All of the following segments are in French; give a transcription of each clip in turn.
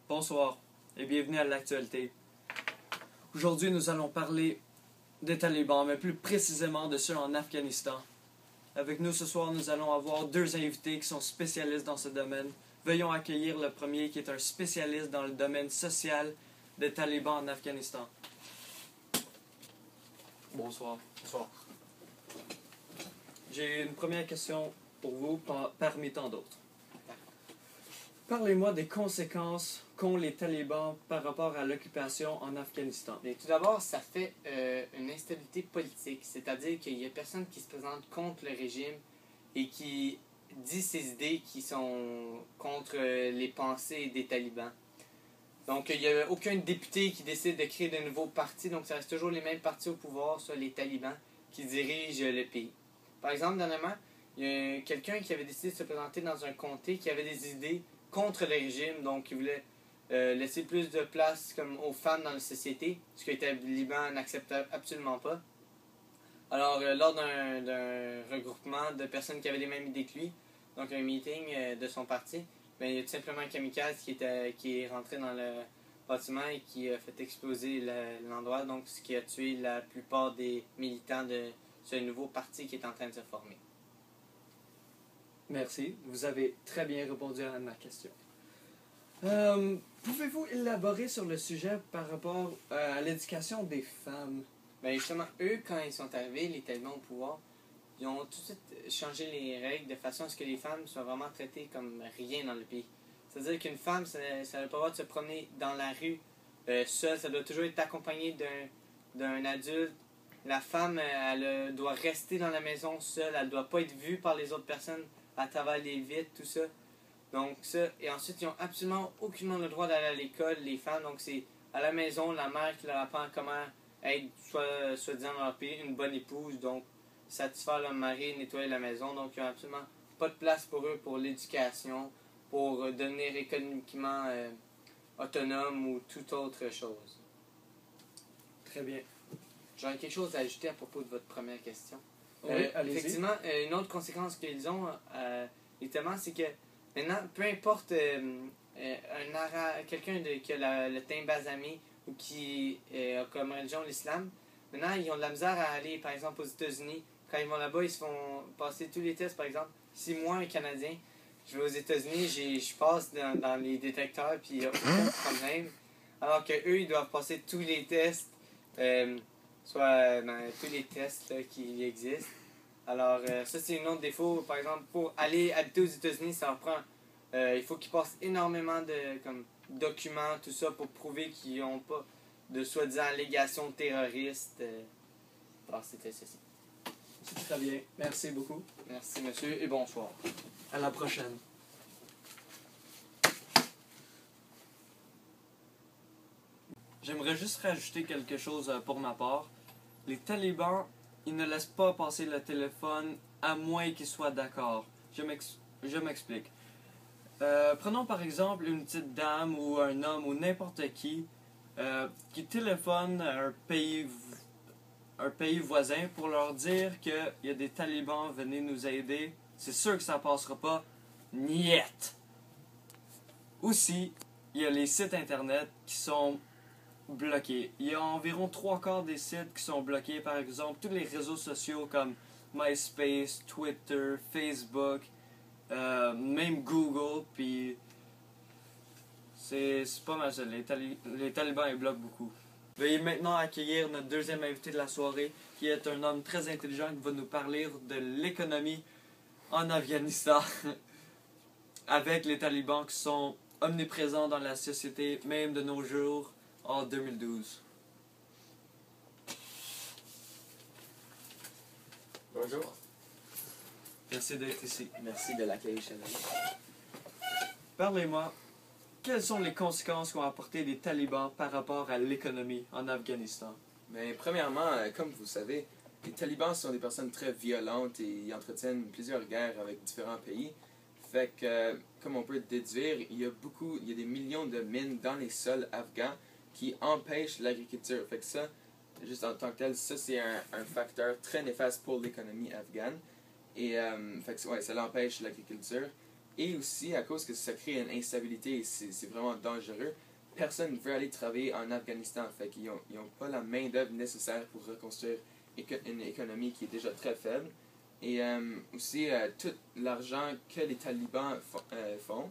Bonsoir et bienvenue à l'actualité. Aujourd'hui, nous allons parler des talibans, mais plus précisément de ceux en Afghanistan. Avec nous ce soir, nous allons avoir deux invités qui sont spécialistes dans ce domaine. Veuillons accueillir le premier qui est un spécialiste dans le domaine social des talibans en Afghanistan. Bonsoir. Bonsoir. J'ai une première question pour vous parmi tant d'autres. Parlez-moi des conséquences qu'ont les talibans par rapport à l'occupation en Afghanistan. Mais tout d'abord, ça fait une instabilité politique, c'est-à-dire qu'il n'y a personne qui se présente contre le régime et qui dit ses idées qui sont contre les pensées des talibans. Donc, il n'y a aucun député qui décide de créer de nouveaux partis, donc ça reste toujours les mêmes partis au pouvoir, soit les talibans, qui dirigent le pays. Par exemple, dernièrement, il y a quelqu'un qui avait décidé de se présenter dans un comté qui avait des idées contre le régime, donc il voulait laisser plus de place comme aux femmes dans la société, ce que les talibans n'acceptaient absolument pas. Alors, lors d'un regroupement de personnes qui avaient les mêmes idées que lui, donc un meeting de son parti, ben, il y a tout simplement un kamikaze qui est rentré dans le bâtiment et qui a fait exploser l'endroit, donc ce qui a tué la plupart des militants de ce nouveau parti qui est en train de se former. Merci, vous avez très bien répondu à ma question. Pouvez-vous élaborer sur le sujet par rapport à l'éducation des femmes? Ben justement, eux, quand ils sont arrivés, les talibans au pouvoir, ils ont tout de suite changé les règles de façon à ce que les femmes soient vraiment traitées comme rien dans le pays. C'est-à-dire qu'une femme, ça n'a pas le droit de se promener dans la rue seule, ça doit toujours être accompagné d'un adulte. La femme, elle doit rester dans la maison seule, elle ne doit pas être vue par les autres personnes à travers les vitres, tout ça. Donc ça, et ensuite, ils n'ont absolument aucunement le droit d'aller à l'école, les femmes. Donc c'est à la maison, la mère qui leur apprend comment être, soi-disant dans leur pays, une bonne épouse. Donc satisfaire leur mari, nettoyer la maison. Donc il n'y a absolument pas de place pour eux pour l'éducation, pour devenir économiquement autonome ou toute autre chose. Très bien. J'aurais quelque chose à ajouter à propos de votre première question. Oui, allez-y. Effectivement, une autre conséquence qu'ils ont, évidemment, c'est que maintenant, peu importe quelqu'un qui a le teint basamé ou qui a comme religion l'islam, maintenant, ils ont de la misère à aller, par exemple, aux États-Unis. Quand ils vont là-bas, ils se font passer tous les tests, par exemple. Si moi, un Canadien, je vais aux États-Unis, je passe dans les détecteurs, puis il n'y a aucun problème. Alors qu'eux, ils doivent passer tous les tests, soit tous les tests là, qui existent. Alors, ça, c'est un autre défaut. Par exemple, pour aller habiter aux États-Unis, ça leur prend... il faut qu'ils passent énormément de documents, tout ça, pour prouver qu'ils n'ont pas de soi-disant allégations terroristes. Alors, c'était ceci. C'est très bien. Merci beaucoup. Merci, monsieur, et bonsoir. À la prochaine. J'aimerais juste rajouter quelque chose pour ma part. Les talibans, ils ne laissent pas passer le téléphone à moins qu'ils soient d'accord. Je m'explique. Prenons par exemple une petite dame ou un homme ou n'importe qui téléphone à un pays voisin pour leur dire qu'il y a des talibans, venez nous aider. C'est sûr que ça passera pas. Niet! Aussi, il y a les sites internet qui sont bloqués. Il y a environ 3/4 des sites qui sont bloqués. Par exemple, tous les réseaux sociaux comme MySpace, Twitter, Facebook, même Google. Puis c'est pas mal ça. Les talibans ils bloquent beaucoup. Veuillez maintenant accueillir notre deuxième invité de la soirée, qui est un homme très intelligent qui va nous parler de l'économie en Afghanistan avec les talibans qui sont omniprésents dans la société, même de nos jours, en 2012. Bonjour. Merci d'être ici. Merci de l'accueil chaleureux. Parlez-moi, quelles sont les conséquences qu'ont apporté les talibans par rapport à l'économie en Afghanistan? Mais premièrement, comme vous savez, les talibans sont des personnes très violentes et ils entretiennent plusieurs guerres avec différents pays. Fait que, comme on peut déduire, il y a des millions de mines dans les sols afghans qui empêchent l'agriculture. Fait que ça, juste en tant que tel, ça c'est un facteur très néfaste pour l'économie afghane. Et fait que, ouais, ça l'empêche l'agriculture. Et aussi, à cause que ça crée une instabilité et c'est vraiment dangereux, personne ne veut aller travailler en Afghanistan. Fait qu'ils n'ont pas la main-d'œuvre nécessaire pour reconstruire une économie qui est déjà très faible. Et aussi, tout l'argent que les talibans font,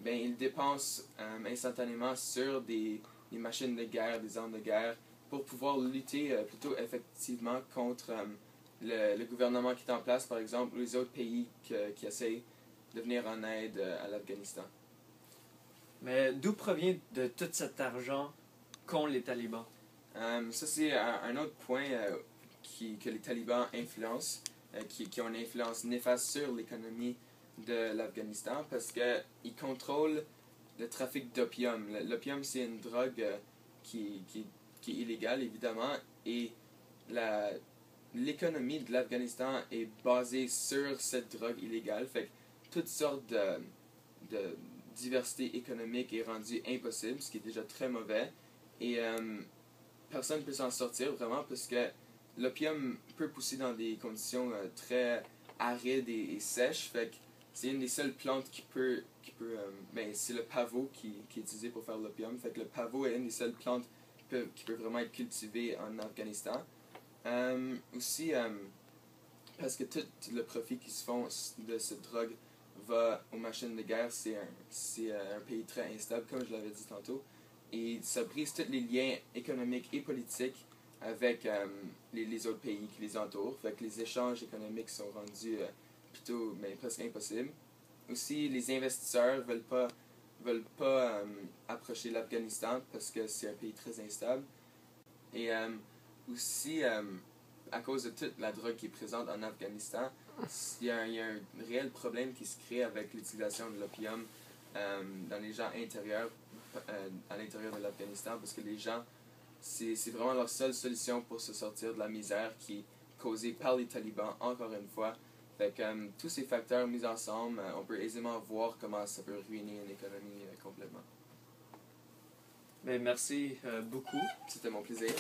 ben, ils dépensent instantanément sur des machines de guerre, des armes de guerre, pour pouvoir lutter plutôt effectivement contre le gouvernement qui est en place, par exemple, ou les autres pays qui essayent de venir en aide à l'Afghanistan. Mais d'où provient de tout cet argent qu'ont les talibans? Ça, c'est un autre point que les talibans influencent, qui ont une influence néfaste sur l'économie de l'Afghanistan, parce qu'ils contrôlent le trafic d'opium. L'opium, c'est une drogue qui est illégale, évidemment, et l'économie de l'Afghanistan est basée sur cette drogue illégale. Fait que toutes sortes de diversité économique est rendue impossible, ce qui est déjà très mauvais. Et personne ne peut s'en sortir vraiment parce que l'opium peut pousser dans des conditions très arides et sèches. Fait que c'est une des seules plantes qui peut ben, c'est le pavot qui est utilisé pour faire l'opium. Fait que le pavot est une des seules plantes qui peut vraiment être cultivée en Afghanistan. Aussi, parce que tout le profit qui se font de cette drogue va aux machines de guerre, c'est un pays très instable, comme je l'avais dit tantôt. Et ça brise tous les liens économiques et politiques avec les autres pays qui les entourent. Fait que les échanges économiques sont rendus plutôt presque impossibles. Aussi, les investisseurs veulent pas approcher l'Afghanistan parce que c'est un pays très instable. Et aussi, à cause de toute la drogue qui est présente en Afghanistan, il y a un réel problème qui se crée avec l'utilisation de l'opium dans les gens intérieurs, à l'intérieur de l'Afghanistan, parce que les gens, c'est vraiment leur seule solution pour se sortir de la misère qui est causée par les talibans, encore une fois. Fait que tous ces facteurs mis ensemble, on peut aisément voir comment ça peut ruiner une économie complètement. Mais merci beaucoup. C'était mon plaisir.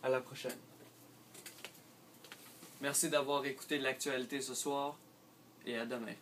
À la prochaine. Merci d'avoir écouté l'actualité ce soir et à demain.